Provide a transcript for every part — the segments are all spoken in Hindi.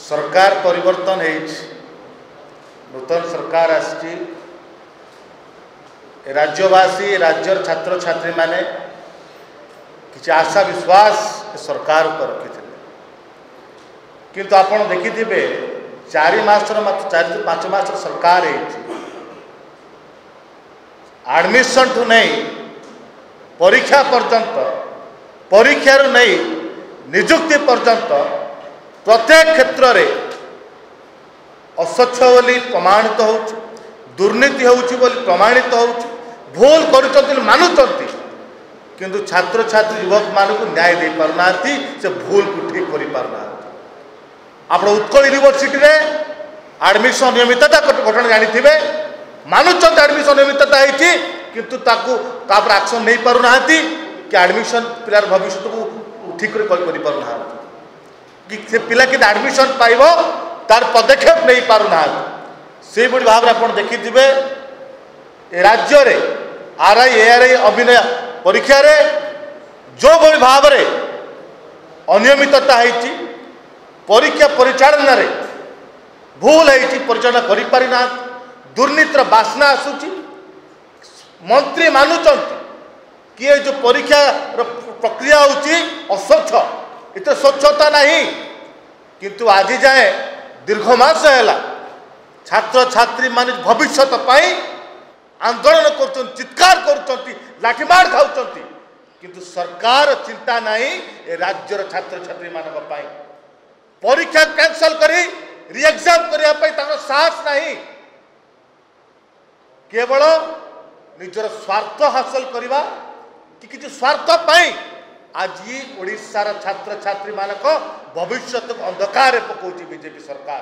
सरकार परिवर्तन है, नूतन सरकार आसी राज्यवासी राज्यर छात्र छात्री माने किसी आशा विश्वास सरकार पर रखी किंतु आपण देखिथिबे 4 मास 4-5 मास सरकार एडमिशन ठू नहीं परीक्षा पर्यंत परीक्षा नहीं निजुक्ति पर्यंत प्रत्येक क्षेत्र में अस्वच्छ बोली प्रमाणित हो, दुर्नीति होउछि बोली प्रमाणित हो, भूल करुचंती मानुचंती किंतु छात्र छात्री युवक मानक न्याय दे पारना से भूल को ठीक कर पारना। आप उत्कल यूनिवर्सिटी रे एडमिशन नियमितता घटना जानी मानुचंत एडमिशन नियमितता होती किंतु ताकू तापर एक्शन नहीं पारना कि एडमिशन पिलार भविष्य को ठीक कर पारना कि से पिला कि एडमिशन पाइब तार पदक्षेप नहीं पारना से भाव में आप देखिथे राज्य रे आरआई एआरआई अभिनय परीक्षा रे जो भाई भाव में अनियमितता होती परीक्षा परिचालन रे भूल होती परिचालन कर पारिना दुर्नीतिर बासना आसूची मंत्री मानुचंती कि जो परीक्षा प्रक्रिया होची अस्वच्छ इतने स्वच्छता नहीं किंतु आज जाए दीर्घ मास है छात्र छात्री मान भविष्य आंदोलन कर चित्कार कर लाठीमार खाऊँ किंतु सरकार चिंता नहीं राज्यर छात्र छात्री मान परीक्षा कैंसल करी रीएग्जाम करने साहस नहीं केवल निजर स्वार्थ हासिल करवा कि किसी स्वार्थ पाई आज ओडिशार छात्र छात्री मानक भविष्य को अंधकार पकाउछि बीजेपी सरकार।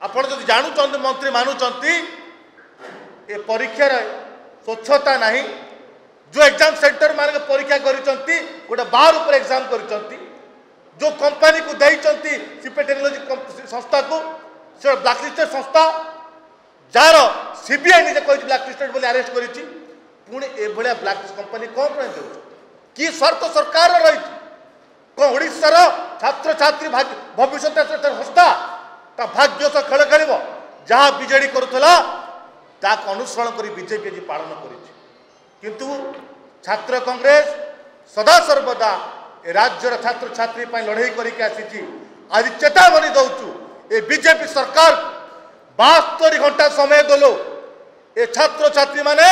आपण जदि जानुचंती मंत्री मानुचंती ए परीक्षा स्वच्छता नहीं जो एग्जाम सेंटर मान परीक्षा करिचंती गोटे बार ऊपर एग्जाम करिचंती जो कंपनी को देइचंती सीपे टेक्नोलॉजी संस्था को से ब्लैकलिस्टेड संस्था जार सीबीआई निजे कहि ब्लैकलिस्टेड बोली अरेस्ट करिछि पुणे एभलिया ब्लैकलिस्ट कंपनी कौन पे दे कि स्वार्थ सरकार रही कौन ओडिशार छात्र छात्री भविष्य संस्था ता भाग्य सह खेल खेल जहाँ बीजेडी करुला अनुसरण कर बीजेपी आज पालन किंतु छात्र कांग्रेस सदा सर्वदा राज्यर छात्र छात्री लड़ाई करके आसी आज चेतावनी दौचु ए बीजेपी सरकार 72 घंटा समय देलो ए छात्र छात्री माने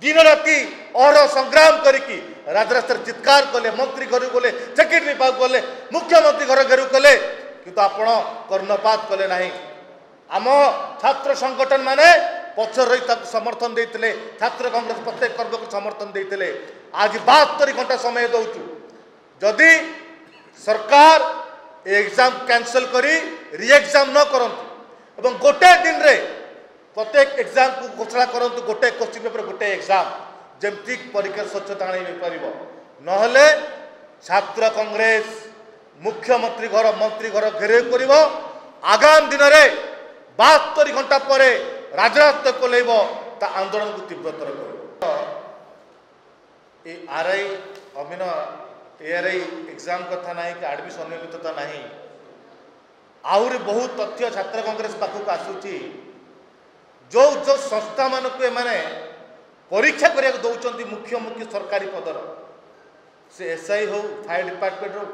दिन राति अहर संग्राम करिकी राजरास्ता चित्कार कले मंत्री घर गले सेक्रेटरी पाक गले मुख्यमंत्री घर घेर कले किंतु आपण कर्णपात कले नहीं। आम छात्र संगठन माने पछर रही समर्थन देते छात्र कांग्रेस प्रत्येक वर्ग को समर्थन देते आज 72 घंटा समय दौचु जदि सरकार एग्जाम कैंसल करी रीएग्जाम न करंतु एवं गोटे दिन रे प्रत्येक एग्जाम को घोषणा करंतु गोटे क्वेश्चन पेपर गोटे एग्जाम जमती परीक्षा स्वच्छता आनी पार नहले छात्र कांग्रेस मुख्यमंत्री घर मंत्री घर घेरे कर आगामी दिन में 72 घंटा पर राजरास्ता कोलेब आंदोलन को तीव्रतर कर आरआई अभिनय एआरआई एग्जाम कथा ना कि एडमिशन अनियमितता नहीं आहरी बहुत तथ्य छात्र कांग्रेस पाखक आसूची जो जो संस्था मानक एमाने परीक्षा करिया दौरान मुख्य मुख्य सरकारी पदर से एसआई हो फायर डिपार्टमेंट हो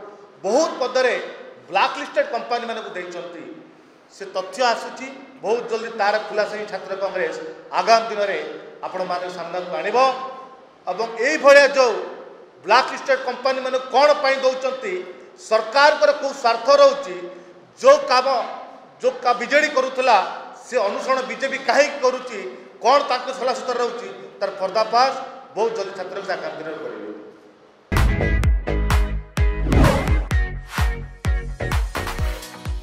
बहुत पदरे ब्लैकलिस्टेड कंपनी मानक देइचंती से तथ्य आसूची बहुत जल्दी तार खुलासा छात्र कांग्रेस आगामी दिन में आपण मान सामना को आनिब एवं यही भाया जो ब्लैकलिस्टेड कंपनी मान कौन पाई दौरान सरकार को स्वार्थ रोचे जो काम जो बीजेडी करुला से अनुसरण बीजेपी कहीं करुच्ची कौन सलाह सूत्र रोचे तार पर्दाफाश बहुत जल्दी छात्र आगामी दिन में